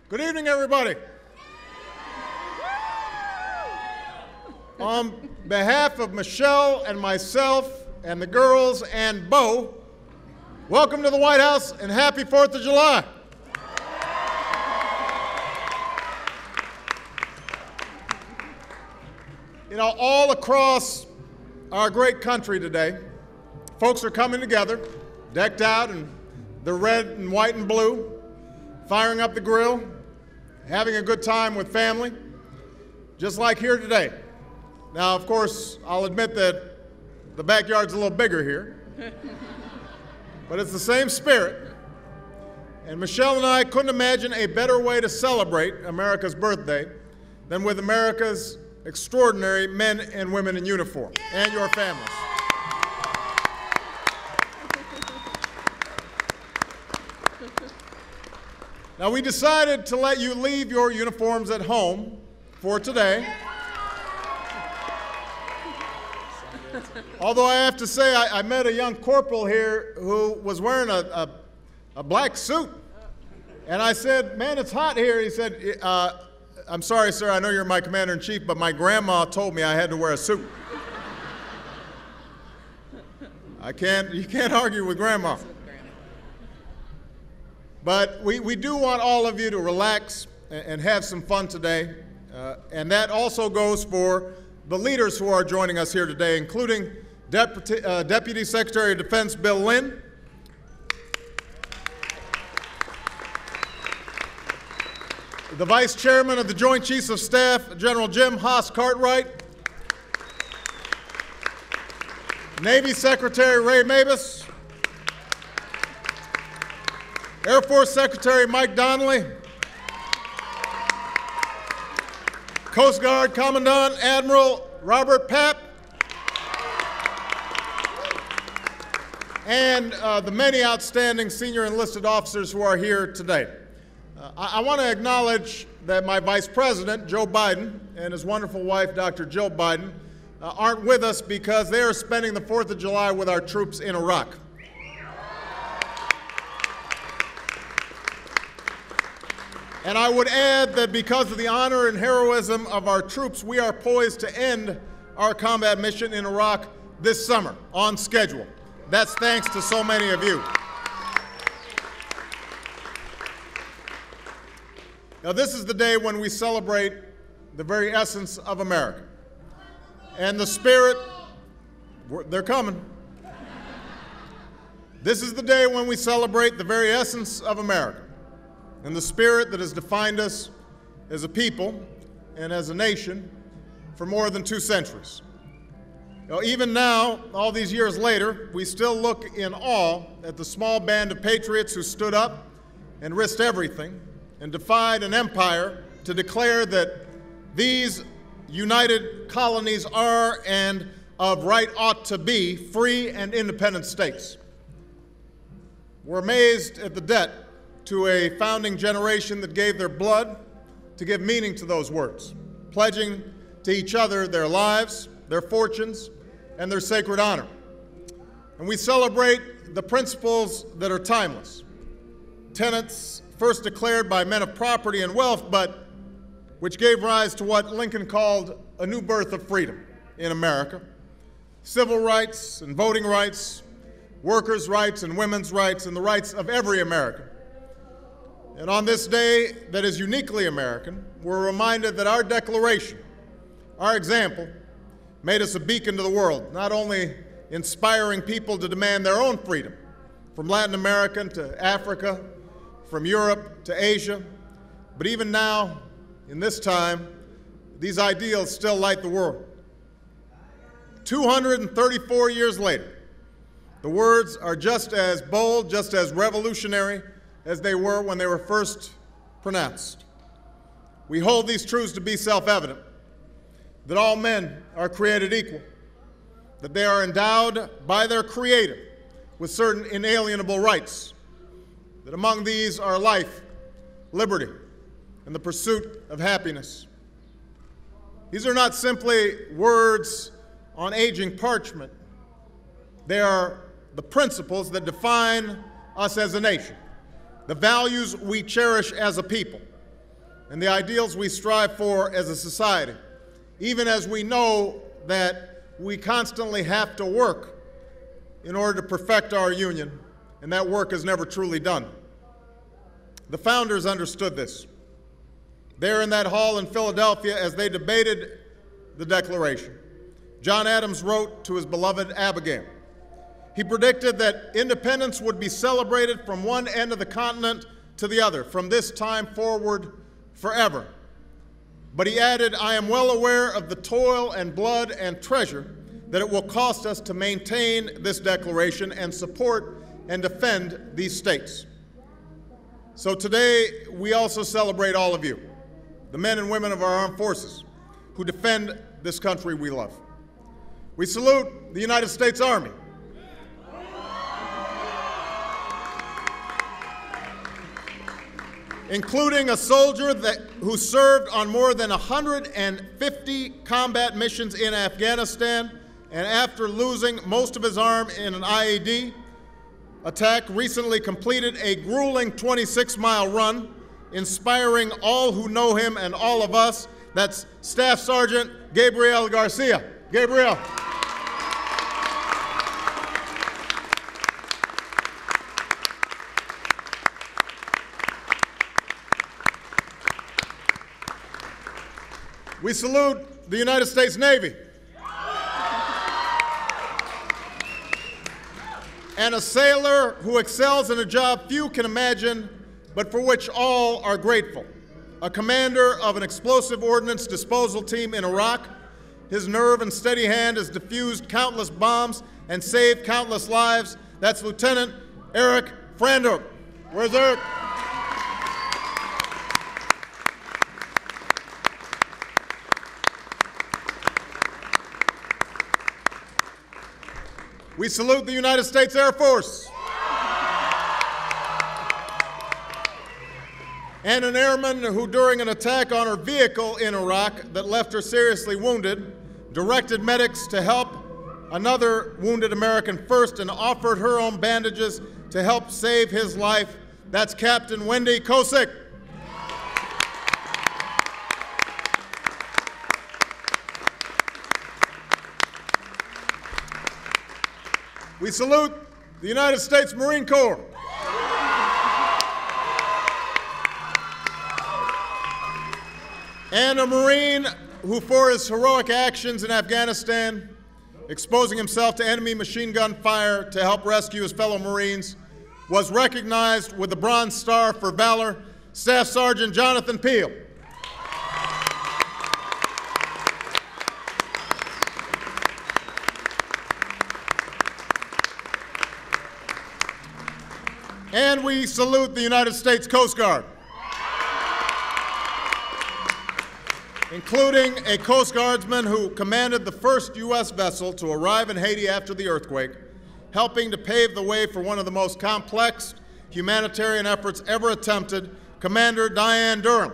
Good evening, everybody. On behalf of Michelle and myself and the girls and Bo, welcome to the White House and happy 4th of July. You know, all across our great country today, folks are coming together, decked out in the red and white and blue, firing up the grill, having a good time with family, just like here today. Now, of course, I'll admit that the backyard's a little bigger here, but it's the same spirit. And Michelle and I couldn't imagine a better way to celebrate America's birthday than with America's extraordinary men and women in uniform and your families. Now, we decided to let you leave your uniforms at home for today. Although I have to say, I met a young corporal here who was wearing a black suit. And I said, man, it's hot here. He said, I'm sorry, sir, I know you're my commander-in-chief, but my grandma told me I had to wear a suit. You can't argue with grandma. But we do want all of you to relax and have some fun today. And that also goes for the leaders who are joining us here today, including Deputy Secretary of Defense Bill Lynn, the Vice Chairman of the Joint Chiefs of Staff, General Jim Haas Cartwright, Navy Secretary Ray Mabus, Air Force Secretary Mike Donnelly, Coast Guard Commandant Admiral Robert Papp, and the many outstanding senior enlisted officers who are here today. I want to acknowledge that my Vice President, Joe Biden, and his wonderful wife, Dr. Jill Biden, aren't with us because they are spending the 4th of July with our troops in Iraq. And I would add that because of the honor and heroism of our troops, we are poised to end our combat mission in Iraq this summer on schedule. That's thanks to so many of you. Now, this is the day when we celebrate the very essence of America. And the spirit, they're coming. This is the day when we celebrate the very essence of America and the spirit that has defined us as a people and as a nation for more than 2 centuries. Now, even now, all these years later, we still look in awe at the small band of patriots who stood up and risked everything and defied an empire to declare that these united colonies are and of right ought to be free and independent states. We're amazed at the debt to a founding generation that gave their blood to give meaning to those words, pledging to each other their lives, their fortunes, and their sacred honor. And we celebrate the principles that are timeless, tenets first declared by men of property and wealth, but which gave rise to what Lincoln called a new birth of freedom in America: civil rights and voting rights, workers' rights and women's rights, and the rights of every American. And on this day that is uniquely American, we're reminded that our Declaration, our example, made us a beacon to the world, not only inspiring people to demand their own freedom, from Latin America to Africa, from Europe to Asia, but even now, in this time, these ideals still light the world. 234 years later, the words are just as bold, just as revolutionary as they were when they were first pronounced. We hold these truths to be self-evident, that all men are created equal, that they are endowed by their Creator with certain inalienable rights, that among these are life, liberty, and the pursuit of happiness. These are not simply words on aging parchment. They are the principles that define us as a nation, the values we cherish as a people, and the ideals we strive for as a society, even as we know that we constantly have to work in order to perfect our union, and that work is never truly done. The founders understood this. There in that hall in Philadelphia, as they debated the Declaration, John Adams wrote to his beloved Abigail. He predicted that independence would be celebrated from one end of the continent to the other, from this time forward forever. But he added, I am well aware of the toil and blood and treasure that it will cost us to maintain this declaration and support and defend these states. So today, we also celebrate all of you, the men and women of our armed forces who defend this country we love. We salute the United States Army, including a soldier who served on more than 150 combat missions in Afghanistan, and after losing most of his arm in an IED attack, recently completed a grueling 26-mile run, inspiring all who know him and all of us. That's Staff Sergeant Gabriel Garcia. Gabriel. We salute the United States Navy and a sailor who excels in a job few can imagine, but for which all are grateful. A commander of an explosive ordnance disposal team in Iraq, his nerve and steady hand has diffused countless bombs and saved countless lives. That's Lieutenant Eric Frandrup. Where's Eric? We salute the United States Air Force and an airman who, during an attack on her vehicle in Iraq that left her seriously wounded, directed medics to help another wounded American first and offered her own bandages to help save his life. That's Captain Wendy Kosick. We salute the United States Marine Corps and a Marine who, for his heroic actions in Afghanistan, exposing himself to enemy machine gun fire to help rescue his fellow Marines, was recognized with the Bronze Star for Valor, Staff Sergeant Jonathan Peel. And we salute the United States Coast Guard, including a Coast Guardsman who commanded the first U.S. vessel to arrive in Haiti after the earthquake, helping to pave the way for one of the most complex humanitarian efforts ever attempted, Commander Diane Durham.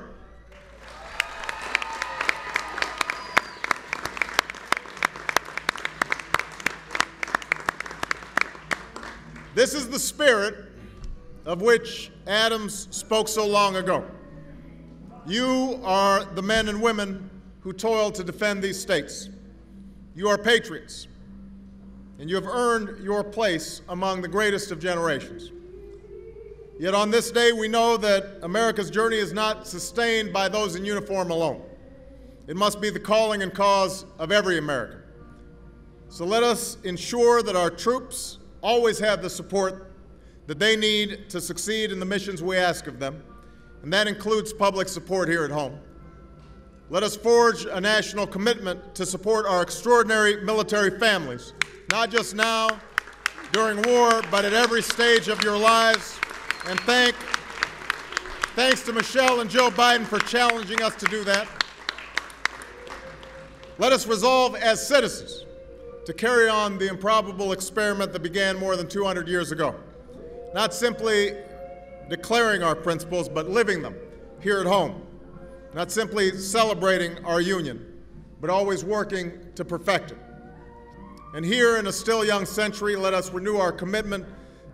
This is the spirit of which Adams spoke so long ago. You are the men and women who toil to defend these states. You are patriots, and you have earned your place among the greatest of generations. Yet on this day, we know that America's journey is not sustained by those in uniform alone. It must be the calling and cause of every American. So let us ensure that our troops always have the support that they need to succeed in the missions we ask of them, and that includes public support here at home. Let us forge a national commitment to support our extraordinary military families, not just now, during war, but at every stage of your lives. And thanks to Michelle and Joe Biden for challenging us to do that. Let us resolve as citizens to carry on the improbable experiment that began more than 200 years ago. Not simply declaring our principles, but living them here at home. Not simply celebrating our union, but always working to perfect it. And here in a still young century, let us renew our commitment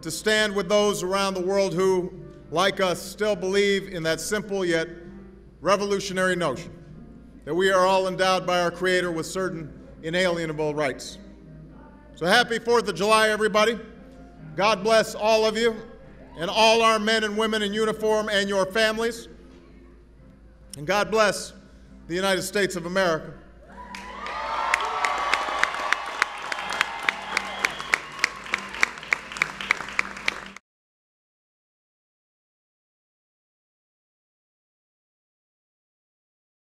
to stand with those around the world who, like us, still believe in that simple yet revolutionary notion that we are all endowed by our Creator with certain inalienable rights. So happy 4th of July, everybody. God bless all of you and all our men and women in uniform and your families. And God bless the United States of America.